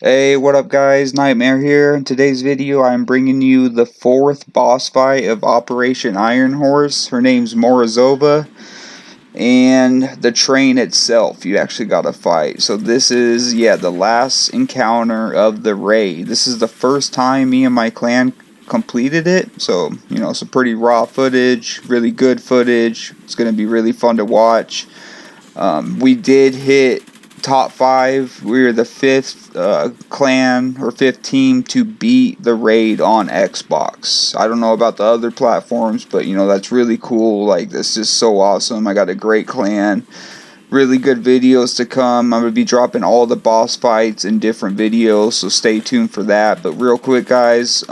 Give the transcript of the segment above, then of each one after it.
Hey, what up guys? Nightmare here. In today's video, I'm bringing you the fourth boss fight of Operation Ironhorse. Her name's Morozova, and the train itself, you actually gotta fight. So this is, the last encounter of the raid. This is the first time me and my clan completed it. So, some pretty raw footage, really good footage. It's gonna be really fun to watch. We did hit top 5. We were the 5th clan or 5th team to beat the raid on Xbox. I don't know about the other platforms, but that's really cool. Like, this is so awesome. I got a great clan. Really good videos to come. I'm going to be dropping all the boss fights in different videos, so stay tuned for that. But real quick, guys,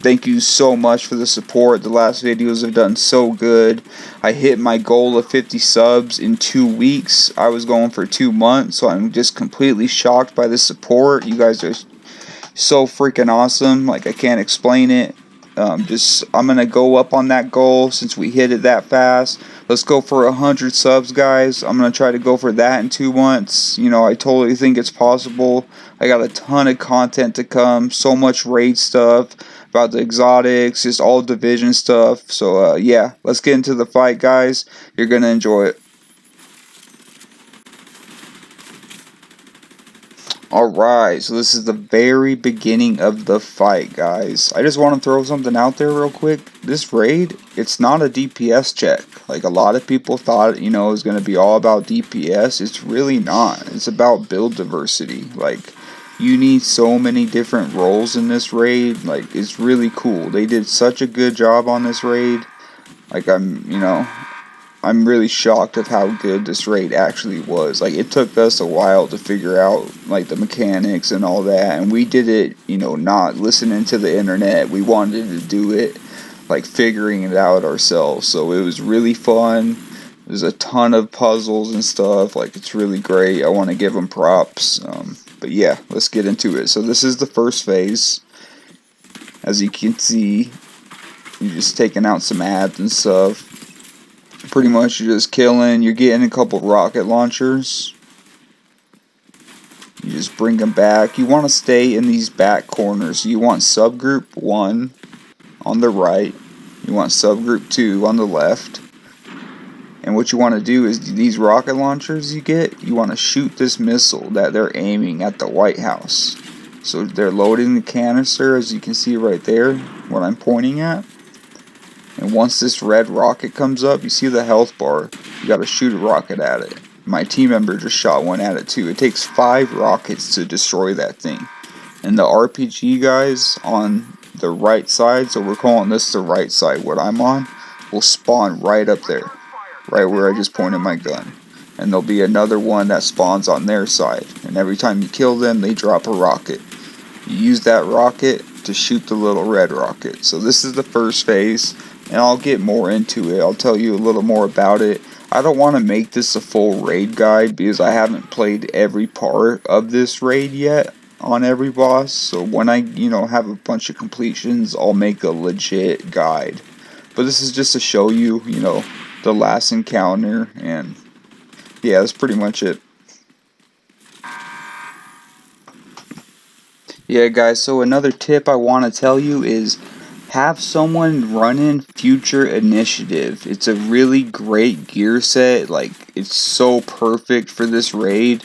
thank you so much for the support. The last videos have done so good. I hit my goal of 50 subs in 2 weeks. I was going for 2 months, so I'm just completely shocked by the support. You guys are so freaking awesome. Like, I can't explain it. I'm gonna go up on that goal since we hit it that fast. Let's go for 100 subs, guys. I'm gonna try to go for that in 2 months. I totally think it's possible. I got a ton of content to come. So much raid stuff about the exotics, just all division stuff. So yeah, let's get into the fight, guys. You're gonna enjoy it. Alright, so this is the very beginning of the fight, guys. I just want to throw something out there real quick. This raid, it's not a DPS check. Like, a lot of people thought, it was going to be all about DPS. It's really not. It's about build diversity. Like, you need so many different roles in this raid. Like, it's really cool. They did such a good job on this raid. Like, I'm really shocked of how good this raid actually was. Like, it took us a while to figure out, like, the mechanics and all that, and we did it, not listening to the internet. We wanted to do it, like, figuring it out ourselves. So it was really fun. There's a ton of puzzles and stuff. Like, it's really great. I want to give them props. But yeah, let's get into it. So this is the first phase. As you can see, you're just taking out some ads and stuff. Pretty much you're just killing. You're getting a couple rocket launchers. You just bring them back. You want to stay in these back corners. You want subgroup 1 on the right. You want subgroup 2 on the left. And what you want to do is these rocket launchers you want to shoot this missile that they're aiming at the White House. So they're loading the canister, as you can see right there, what I'm pointing at. And once this red rocket comes up, you see the health bar, you gotta shoot a rocket at it. My team member just shot one at it too. It takes 5 rockets to destroy that thing. And the RPG guys on the right side, so we're calling this the right side, what I'm on, will spawn right up there. Right where I just pointed my gun. And there'll be another one that spawns on their side. And every time you kill them, they drop a rocket. You use that rocket to shoot the little red rocket. So this is the first phase. And I'll get more into it. I'll tell you a little more about it. I don't want to make this a full raid guide because I haven't played every part of this raid yet on every boss. So when I, have a bunch of completions, I'll make a legit guide. But this is just to show you, the last encounter. And yeah, that's pretty much it. Yeah, guys, so another tip I want to tell you is have someone running Future Initiative. It's a really great gear set. Like, it's so perfect for this raid.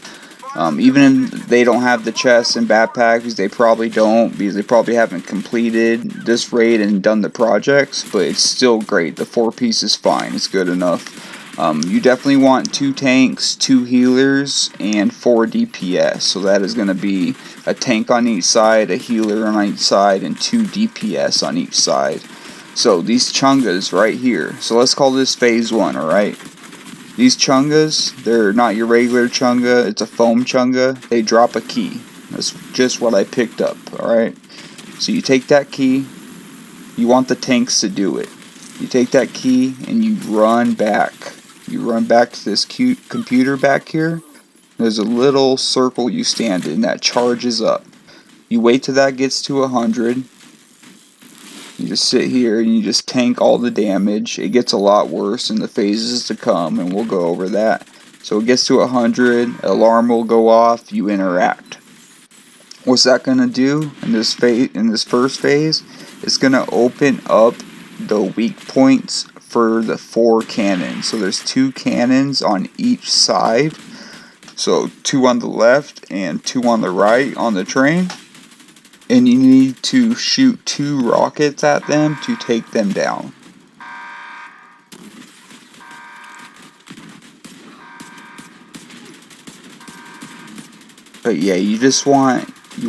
Even if they don't have the chests and backpacks, they probably don't, because they probably haven't completed this raid and done the projects, but it's still great. The 4-piece is fine. It's good enough. You definitely want 2 tanks, 2 healers, and 4 DPS. So that is going to be a tank on each side, a healer on each side, and 2 DPS on each side. So these chungas right here. So let's call this phase 1, alright? These chungas, they're not your regular chunga. It's a foam chunga. They drop a key. That's just what I picked up, alright? So you take that key. You want the tanks to do it. You take that key and you run back. You run back to this cute computer back here. There's a little circle you stand in that charges up. You wait till that gets to 100. You just sit here and you just tank all the damage. It gets a lot worse in the phases to come, and we'll go over that. So it gets to 100, alarm will go off, you interact. What's that gonna do in this phase? In this first phase, it's gonna open up the weak points for the 4 cannons. So there's 2 cannons on each side. So 2 on the left and 2 on the right on the train. And you need to shoot 2 rockets at them to take them down. But yeah, you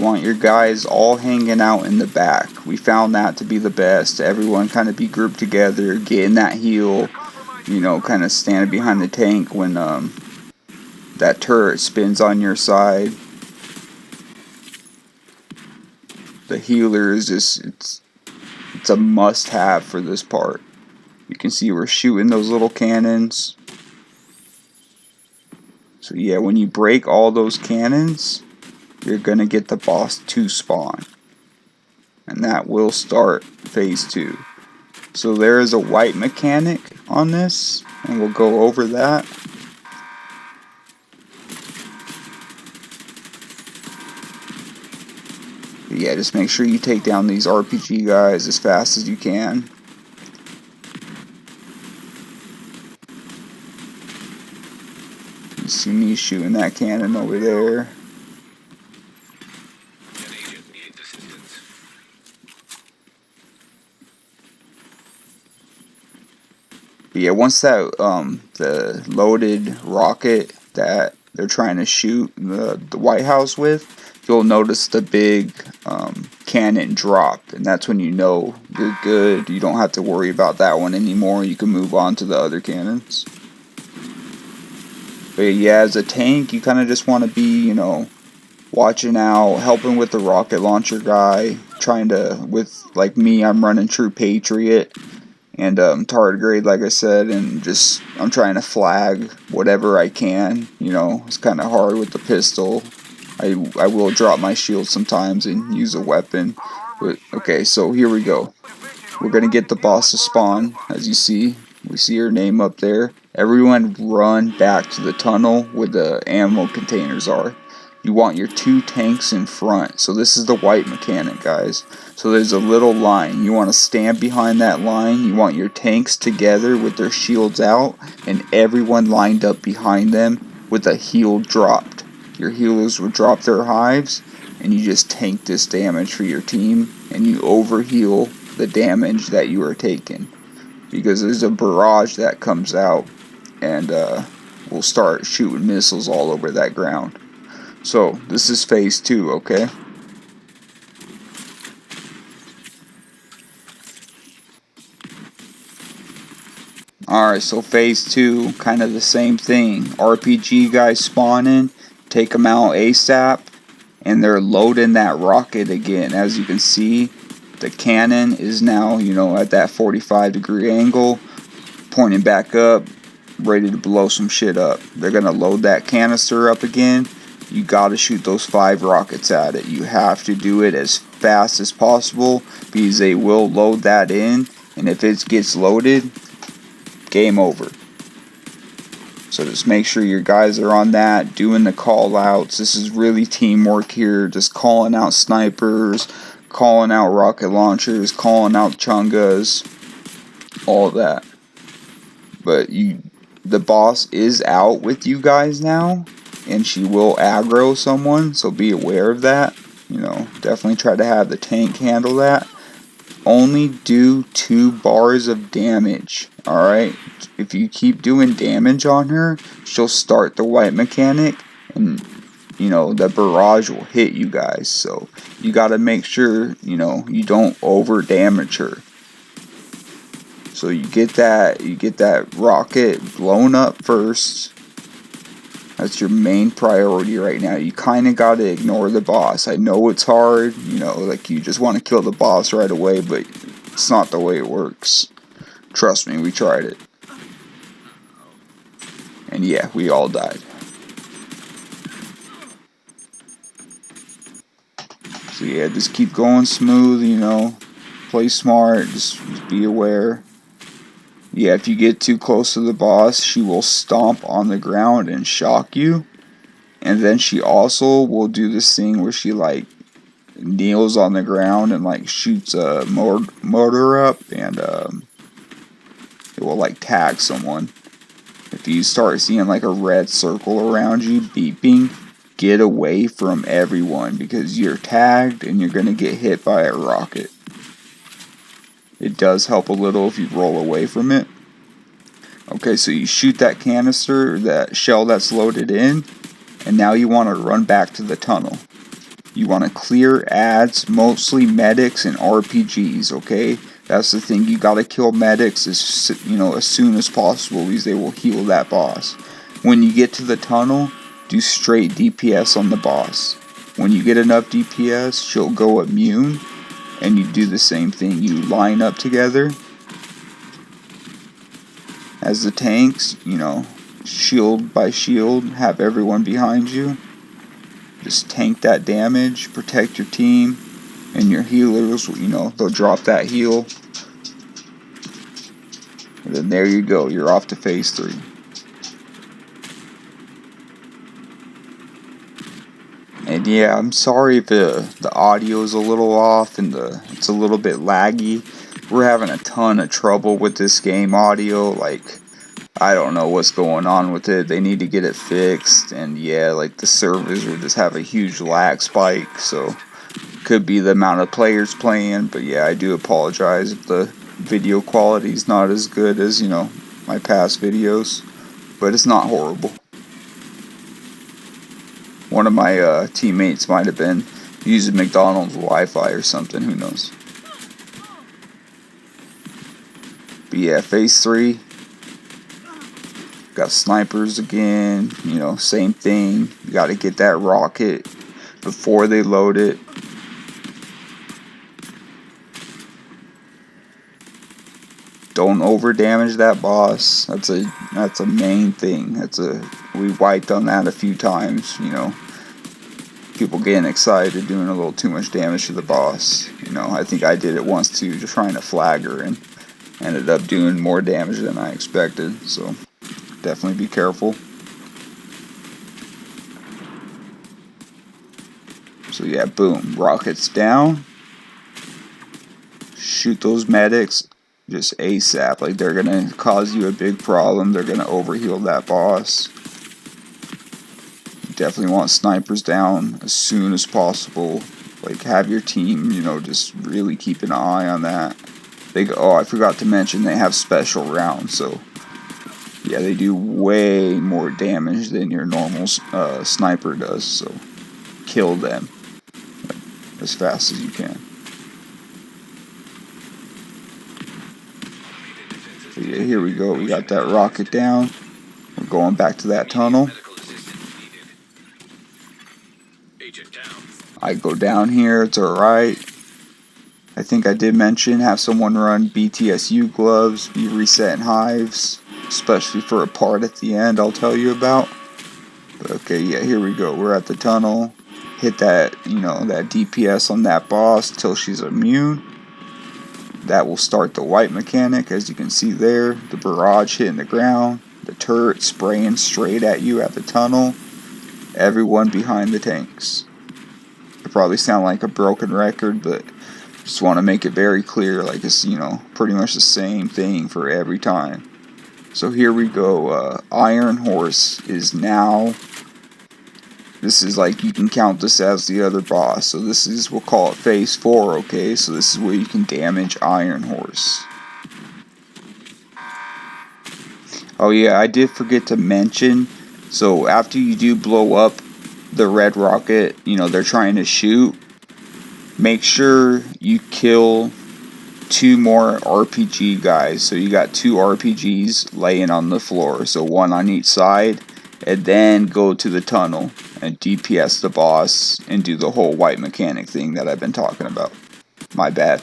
want your guys all hanging out in the back. We found that to be the best. Everyone kind of be grouped together, getting that heal, you know, kind of standing behind the tank when that turret spins on your side. The healer is just, it's a must-have for this part. You can see we're shooting those little cannons. So yeah, when you break all those cannons, you're gonna get the boss to spawn. And that will start phase 2. So there is a white mechanic on this, and we'll go over that. But yeah, just make sure you take down these RPG guys as fast as you can. You see me shooting that cannon over there. But yeah, once that the loaded rocket that they're trying to shoot the White House with, you'll notice the big cannon drop, and that's when you know you're good. You don't have to worry about that one anymore. You can move on to the other cannons. But yeah, as a tank, you kind of just want to be, you know, watching out, helping with the rocket launcher guy, trying to, with, like me, I'm running True Patriot and tardigrade, like I said, and just I'm trying to flag whatever I can. You know, it's kind of hard with the pistol. I will drop my shield sometimes and use a weapon. But okay, so here we go. We're gonna get the boss to spawn. As you see, we see her name up there. Everyone run back to the tunnel where the ammo containers are. You want your 2 tanks in front. So this is the white mechanic, guys. So there's a little line. You want to stand behind that line. You want your tanks together with their shields out, and everyone lined up behind them with a heal dropped. Your healers will drop their hives, and you just tank this damage for your team, and you overheal the damage that you are taking. Because there's a barrage that comes out, and we'll start shooting missiles all over that ground. So, this is phase 2, okay? Alright, so phase 2, kind of the same thing. RPG guys spawn in, take them out ASAP, and they're loading that rocket again. As you can see, the cannon is now, you know, at that 45-degree angle, pointing back up, ready to blow some shit up. They're gonna load that canister up again. You gotta shoot those 5 rockets at it. You have to do it as fast as possible because they will load that in, and if it gets loaded, game over. So just make sure your guys are on that, doing the call outs. This is really teamwork here, just calling out snipers, calling out rocket launchers, calling out chungas, all that. But the boss is out with you guys now, and she will aggro someone, so be aware of that. You know, definitely try to have the tank handle that. Only do 2 bars of damage, alright? If you keep doing damage on her, she'll start the white mechanic, and, you know, the barrage will hit you guys. So, you gotta make sure, you know, you don't over damage her. So you get that rocket blown up first. That's your main priority right now. You kind of got to ignore the boss. I know it's hard, you know, like you just want to kill the boss right away, but it's not the way it works. Trust me, we tried it. And yeah, we all died. So yeah, just keep going smooth, you know. Play smart, just be aware. Yeah, if you get too close to the boss, she will stomp on the ground and shock you. And then she also will do this thing where she, like, kneels on the ground and like shoots a motor up, and it will like tag someone. If you start seeing like a red circle around you beeping, get away from everyone because you're tagged and you're going to get hit by a rocket. It does help a little if you roll away from it. Okay, so you shoot that canister, that shell that's loaded in, and now you want to run back to the tunnel. You want to clear ads, mostly medics and RPGs, okay? That's the thing, you gotta kill medics as soon as possible because they will heal that boss. When you get to the tunnel, do straight DPS on the boss. When you get enough DPS, she'll go immune, and you do the same thing. You line up together as the tanks, shield by shield, have everyone behind you. Just tank that damage, protect your team, and your healers, they'll drop that heal. And then there you go, you're off to phase 3. And yeah, I'm sorry if the audio is a little off and it's a little bit laggy. We're having a ton of trouble with this game audio. Like, I don't know what's going on with it. They need to get it fixed. And yeah, like the servers will just have a huge lag spike. So could be the amount of players playing. But yeah, I do apologize if the video quality is not as good as, my past videos. But it's not horrible. One of my teammates might have been using McDonald's Wi-Fi or something, who knows. But yeah, phase 3. Got snipers again, same thing. You gotta get that rocket before they load it. Don't over damage that boss. That's a main thing. We wiped on that a few times, People getting excited, doing a little too much damage to the boss. I think I did it once too, just trying to flag her, and ended up doing more damage than I expected. So definitely be careful. So yeah, boom, rockets down. Shoot those medics just ASAP. Like, they're gonna cause you a big problem. They're gonna overheal that boss. Definitely want snipers down as soon as possible. Like, have your team, just really keep an eye on that. I forgot to mention they have special rounds, so yeah, they do way more damage than your normal sniper does, so kill them as fast as you can. So yeah, here we go, we got that rocket down. We're going back to that tunnel. I go down here, it's alright. I think I did mention, have someone run BTSU gloves, be resetting hives, especially for a part at the end I'll tell you about. But okay, yeah, here we go. We're at the tunnel. Hit that, that DPS on that boss till she's immune. That will start the wipe mechanic, as you can see there. The barrage hitting the ground. The turret spraying straight at you at the tunnel. Everyone behind the tanks. I probably sound like a broken record, but just want to make it very clear, like it's, pretty much the same thing for every time. So here we go, Ironhorse is now, this is like, you can count this as the other boss, so this is, we'll call it phase 4, okay, so this is where you can damage Ironhorse. Oh yeah, I did forget to mention, so after you do blow up the red rocket, they're trying to shoot, make sure you kill 2 more RPG guys. So you got 2 RPGs laying on the floor, so 1 on each side, and then go to the tunnel and DPS the boss and do the whole wipe mechanic thing that I've been talking about. My bad.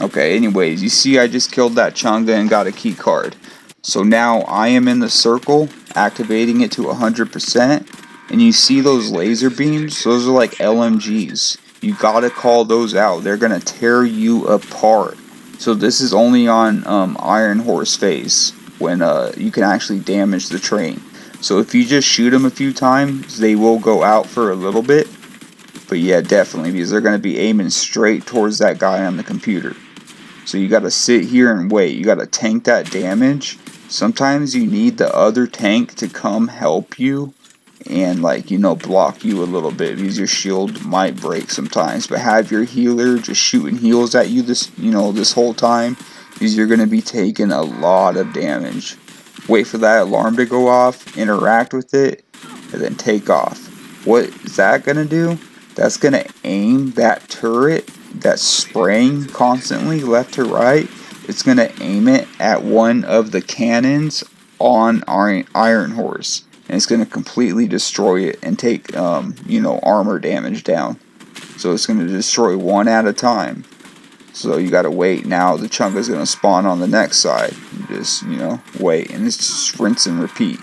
Okay, anyways, you see I just killed that Chunga and got a key card. So now I am in the circle, activating it to 100%, and you see those laser beams? Those are like LMGs. You gotta call those out. They're gonna tear you apart. So this is only on Ironhorse phase, when you can actually damage the train. So if you just shoot them a few times, they will go out for a little bit. But yeah, definitely, because they're going to be aiming straight towards that guy on the computer. So you got to sit here and wait. You got to tank that damage. Sometimes you need the other tank to come help you and, like, you know, block you a little bit, because your shield might break sometimes. But have your healer just shooting heals at you this whole time, because you're going to be taking a lot of damage. Wait for that alarm to go off, interact with it, and then take off. What is that going to do? That's going to aim that turret that's spraying constantly left to right. It's going to aim it at one of the cannons on Ironhorse. And it's going to completely destroy it and take, armor damage down. So it's going to destroy one at a time. So you got to wait. Now the chunk is going to spawn on the next side. You just, wait. And it's just rinse and repeat.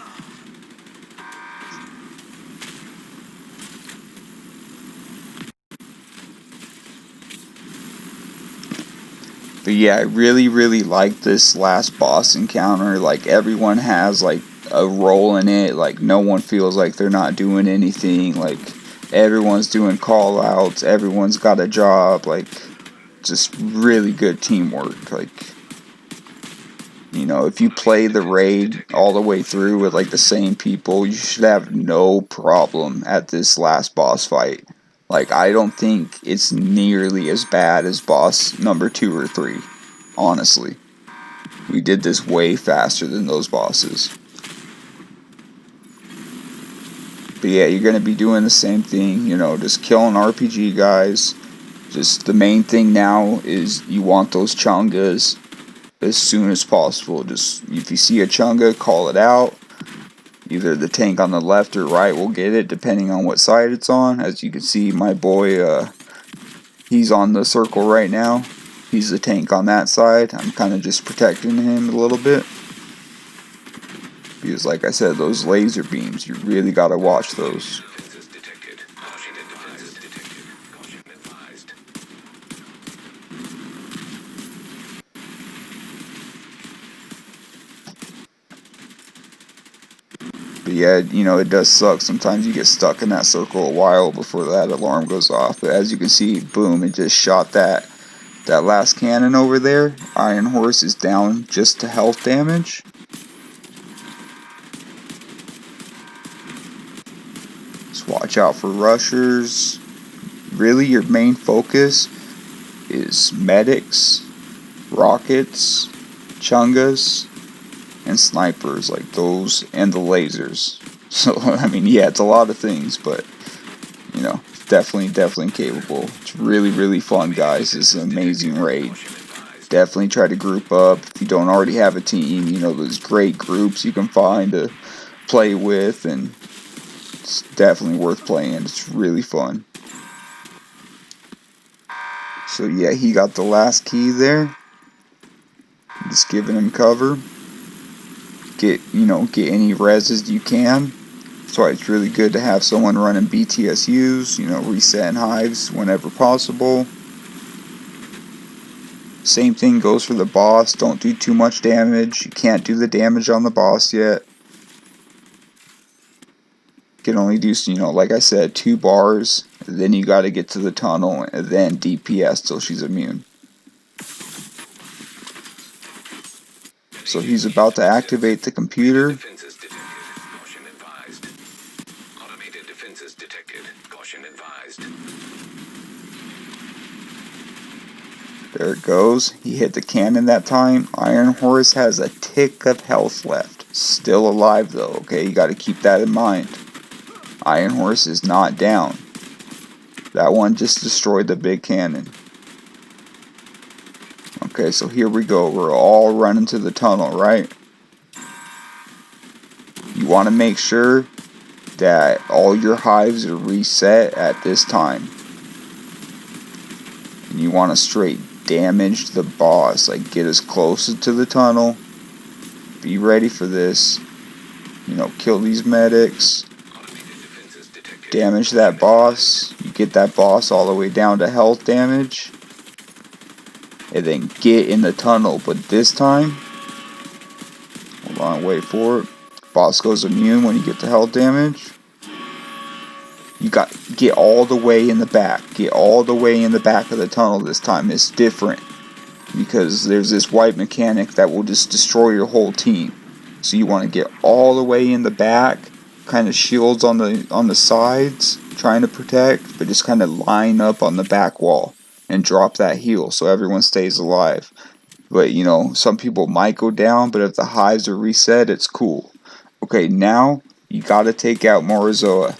But yeah, I really, really like this last boss encounter. Like, everyone has, like, a role in it. Like, no one feels like they're not doing anything. Like, everyone's doing call outs. Everyone's got a job. Like, just really good teamwork. Like, if you play the raid all the way through with, like, the same people, you should have no problem at this last boss fight. Like, I don't think it's nearly as bad as boss number 2 or 3, honestly. We did this way faster than those bosses. But yeah, you're going to be doing the same thing, just killing RPG guys. Just the main thing now is you want those chungas as soon as possible. Just, if you see a chunga, call it out. Either the tank on the left or right will get it, depending on what side it's on. As you can see, my boy, he's on the circle right now. He's the tank on that side. I'm kind of just protecting him a little bit. Because, like I said, those laser beams, you really got to watch those. But yeah, it does suck. Sometimes you get stuck in that circle a while before that alarm goes off. But as you can see, boom, it just shot that last cannon over there. Ironhorse is down just to health damage. Just watch out for rushers. Really, your main focus is medics, rockets, chungas, and snipers, like those, and the lasers. So, I mean, yeah, it's a lot of things, but, definitely capable. It's really, really fun, guys. It's an amazing raid. Definitely try to group up. If you don't already have a team, there's great groups you can find to play with, and it's definitely worth playing. It's really fun. So, yeah, he got the last key there. Just giving him cover. Get any reses you can. That's why it's really good to have someone running BTSUs, resetting hives whenever possible. Same thing goes for the boss. Don't do too much damage. You can't do the damage on the boss yet. You can only do, like I said, 2 bars. Then you got to get to the tunnel and then DPS till she's immune. So he's about to activate the computer. There it goes. He hit the cannon that time. Ironhorse has a tick of health left. Still alive though, okay? You got to keep that in mind. Ironhorse is not down. That one just destroyed the big cannon. Okay, so here we go. We're all running to the tunnel, right? You want to make sure that all your hives are reset at this time. And you want to straight damage the boss. Like, get as close to the tunnel. Be ready for this. Kill these medics. Damage that boss. You get that boss all the way down to health damage. And then get in the tunnel. But this time, hold on, wait for it. Boss goes immune when you get the health damage. You got get all the way in the back. Get all the way in the back of the tunnel this time. It's different because there's this white mechanic that will just destroy your whole team. So you want to get all the way in the back, kind of shields on the sides, trying to protect, but just kind of line up on the back wall and drop that heal so everyone stays alive. But you know, some people might go down, but if the hives are reset, it's cool. Okay, now you gotta take out Morozova.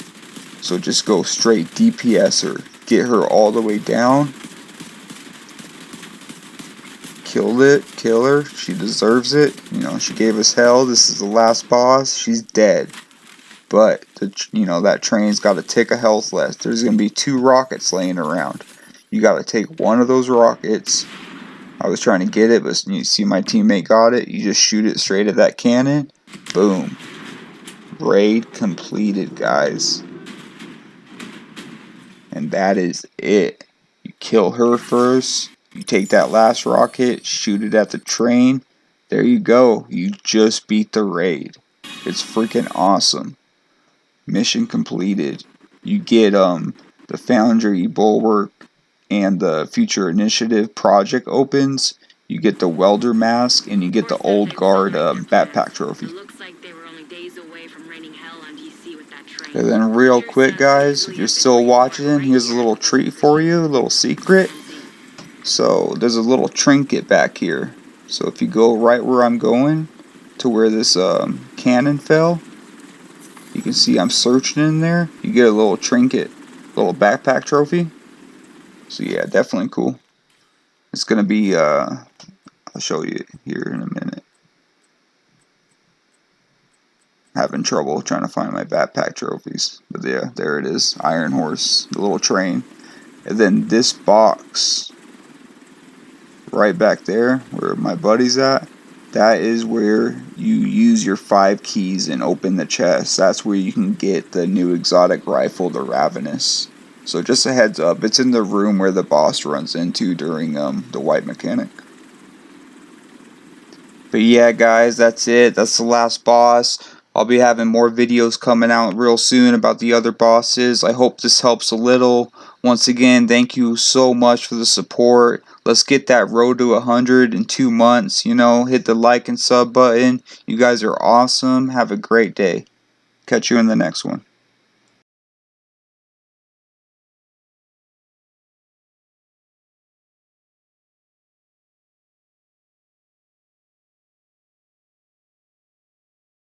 So just go straight DPS her. Get her all the way down. Kill her. She deserves it. You know, she gave us hell. This is the last boss. She's dead. But, that train's got a tick of health left. There's going to be 2 rockets laying around. You got to take one of those rockets. I was trying to get it, but you see my teammate got it. You just shoot it straight at that cannon. Boom. Raid completed, guys. And that is it. You kill her first. You take that last rocket, shoot it at the train. There you go. You just beat the raid. It's freaking awesome. Mission completed. You get the Foundry Bulwark and the Future Initiative project opens. You get the Welder mask and you get the Old Guard backpack trophy. And then real quick, guys, if you're still watching, here's a little treat for you, a little secret. So there's a little trinket back here. So if you go right where I'm going, to where this cannon fell, you can see I'm searching in there. You get a little trinket, little backpack trophy. So yeah, definitely cool. It's gonna be I'll show you here in a minute. Having trouble trying to find my backpack trophies, but yeah, there it is. Ironhorse, the little train. And then this box right back there where my buddy's at, that is where you use your 5 keys and open the chest. That's where you can get the new exotic rifle, the Ravenous. So just a heads up, it's in the room where the boss runs into during the white mechanic. But yeah, guys, that's it. That's the last boss. I'll be having more videos coming out real soon about the other bosses. I hope this helps a little. Once again, thank you so much for the support. Let's get that road to 100 in 2 months. Hit the like and sub button. You guys are awesome. Have a great day. Catch you in the next one.